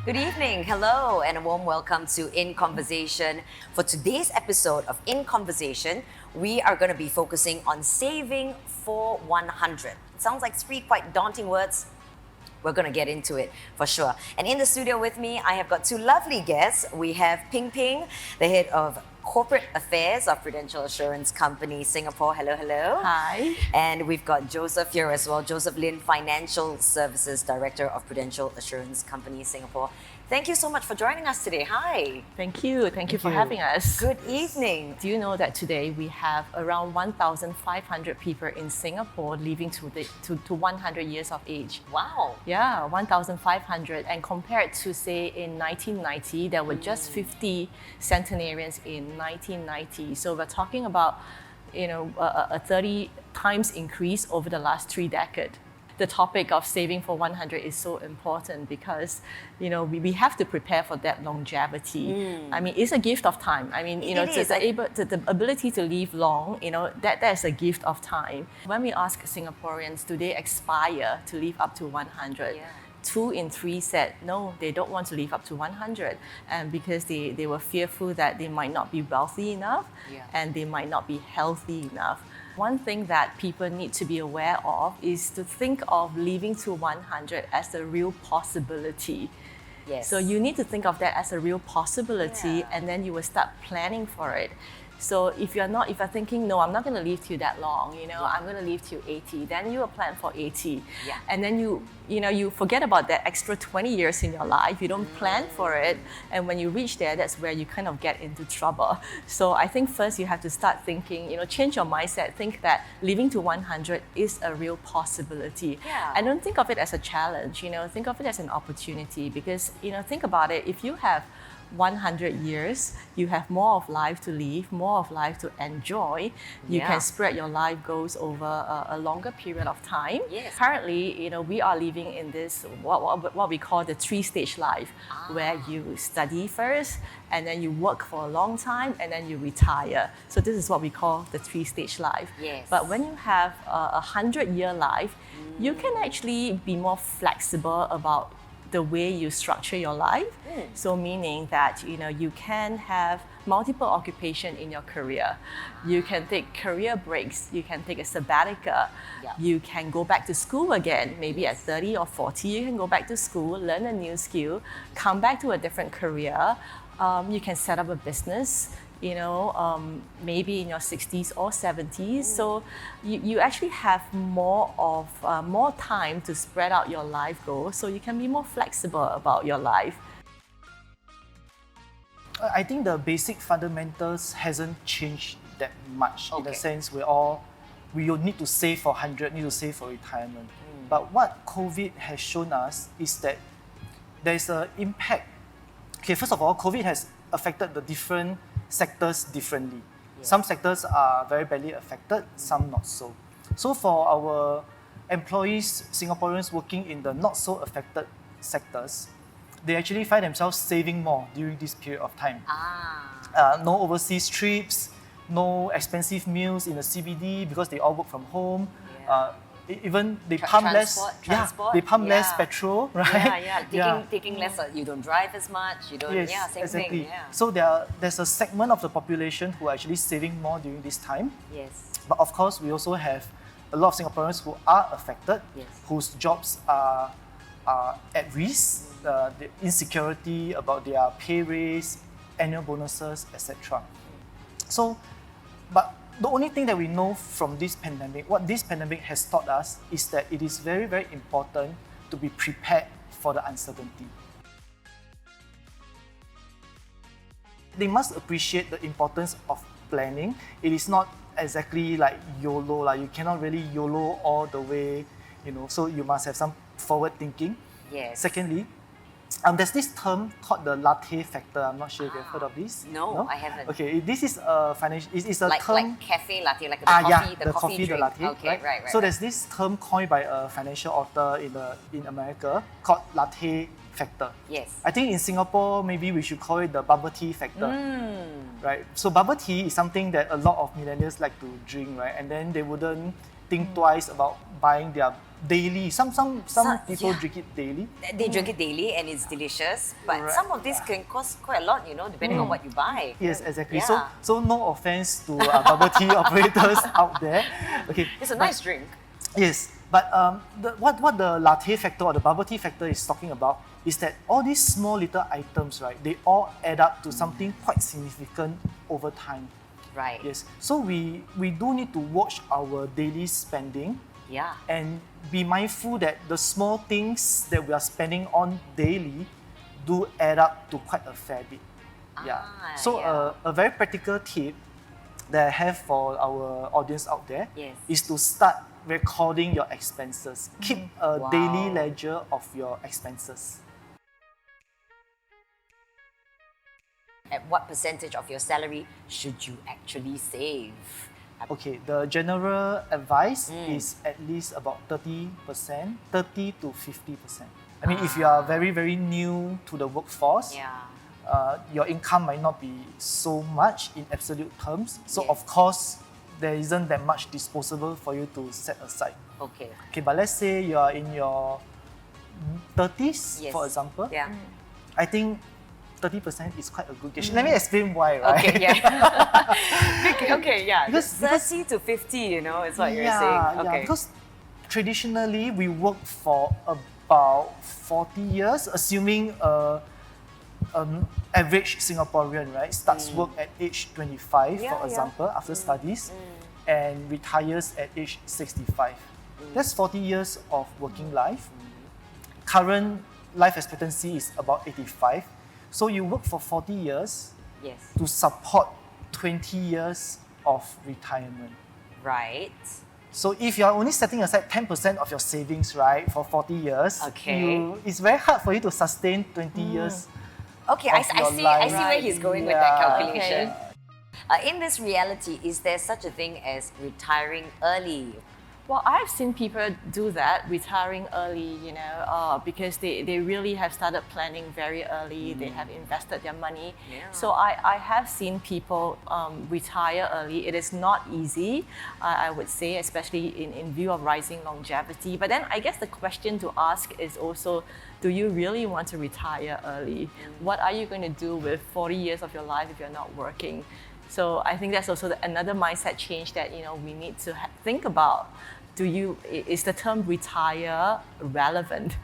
Good evening, hello, and a warm welcome to In Conversation. For today's episode of In Conversation, we are going to be focusing on saving for 100. It sounds like three quite daunting words. We're going to get into it for sure. And in the studio with me, I have got two lovely guests. We have Ping Ping, the head of Corporate Affairs of Prudential Assurance Company Singapore. Hello, hello. Hi. And we've got Joseph here as well, Joseph Lin, Financial Services Director of Prudential Assurance Company Singapore. Thank you so much for joining us today. Hi. Thank you. Thank you for having us. Good evening. Do you know that today we have around 1,500 people in Singapore living to 100 years of age? Wow. Yeah, 1,500. And compared to, say, in 1990, there were just 50 centenarians in 1990. So we're talking about, a 30 times increase over the last 3 decades. The topic of saving for 100 is so important because, we have to prepare for that longevity. I mean, it's a gift of time. I mean, the ability to live long, that's a gift of time. When we ask Singaporeans, do they aspire to live up to 100? Yeah. 2 in 3 said no, they don't want to live up to 100, and because they were fearful that they might not be wealthy enough and they might not be healthy enough. One thing that people need to be aware of is to think of living to 100 as a real possibility. Yes. So you need to think of that as a real possibility, and then you will start planning for it. So if you're thinking, no, I'm not going to live till that long, I'm going to live till 80, then you will plan for 80. Yeah. And then you forget about that extra 20 years in your life, you don't plan for it, and when you reach there, that's where you kind of get into trouble. So I think first you have to start thinking, change your mindset, think that living to 100 is a real possibility. Yeah. And don't think of it as a challenge, think of it as an opportunity, because, think about it, if you have 100 years, you have more of life to live, more of life to enjoy. You can spread your life goals over a longer period of time. Yes. Currently, we are living in this what we call the 3-stage life, where you study first, and then you work for a long time, and then you retire. So this is what we call the 3-stage life. Yes. But when you have a 100-year life, you can actually be more flexible about the way you structure your life. So meaning that you can have multiple occupation in your career. You can take career breaks, you can take a sabbatical, you can go back to school again, maybe at 30 or 40, you can go back to school, learn a new skill, come back to a different career. You can set up a business, maybe in your 60s or 70s. So you actually have more time to spread out your life goals, so you can be more flexible about your life. I think the basic fundamentals hasn't changed that much. In the sense we need to save for 100, need to save for retirement. But what COVID has shown us is that there's an impact. Okay, first of all, COVID has affected the different sectors differently. Some sectors are very badly affected, some not so. So for our employees, Singaporeans working in the not so affected sectors, they actually find themselves saving more during this period of time. No overseas trips, no expensive meals in the CBD because they all work from home. Even they pump less petrol, right? Taking less, you don't drive as much, you don't, same exactly. thing. Yeah. So there's a segment of the population who are actually saving more during this time. Yes. But of course, we also have a lot of Singaporeans who are affected, whose jobs are at risk, the insecurity about their pay raise, annual bonuses, etc. So, but the only thing that we know from this pandemic, what this pandemic has taught us, is that it is very, very important to be prepared for the uncertainty. They must appreciate the importance of planning. It is not exactly like YOLO, you cannot really YOLO all the way, so you must have some forward thinking. Yes. Secondly, there's this term called the latte factor. I'm not sure if you've heard of this. No, I haven't. Okay, this is a financial. It's a term like cafe latte, like the coffee, the coffee drink. The latte. Okay, right. So there's this term coined by a financial author in America called latte factor. Yes. I think in Singapore maybe we should call it the bubble tea factor. Right. So bubble tea is something that a lot of millennials like to drink, right? And then they wouldn't think twice about buying their daily. Some people yeah. drink it daily. They drink it daily and it's delicious, but Right. some of this can cost quite a lot, depending on what you buy. Yes, exactly. Yeah. So no offense to bubble tea operators out there. Okay. It's a nice drink. Yes, but what the latte factor or the bubble tea factor is talking about is that all these small little items, right, they all add up to something quite significant over time. Right. Yes, so we do need to watch our daily spending Yeah. and be mindful that the small things that we are spending on daily do add up to quite a fair bit. Yeah. So yeah. a very practical tip that I have for our audience out there Yes. is to start recording your expenses. Keep a Wow. daily ledger of your expenses. At what percentage of your salary should you actually save? Okay, the general advice is at least about 30%, 30 to 50%. I mean, if you are very, very new to the workforce, Yeah. your income might not be so much in absolute terms. So Yes. of course, there isn't that much disposable for you to set aside. Okay. Okay, but let's say you are in your 30s, Yes. for example. Yeah. I think 30% is quite a good gauge. Let me explain why, right? Okay, yeah. Okay, yeah. Because- 30 to 50, is what you're yeah, saying. Okay. yeah, because traditionally we work for about 40 years, assuming average Singaporean, right, starts work at age 25, Yeah, for yeah. example, after studies, and retires at age 65. That's 40 years of working life. Current life expectancy is about 85. So you work for 40 years Yes. to support 20 years of retirement. Right. So if you are only setting aside 10% of your savings, right, for 40 years, Okay. it's very hard for you to sustain 20 years. Okay, Of I your see life. where he's going with that Yeah. calculation. In this reality, is there such a thing as retiring early? Well, I've seen people do that, retiring early, because they really have started planning very early. They have invested their money. Yeah. So I have seen people retire early. It is not easy, I would say, especially in view of rising longevity. But then I guess the question to ask is also, do you really want to retire early? What are you going to do with 40 years of your life if you're not working? So I think that's also another mindset change that we need to think about. Is the term retire relevant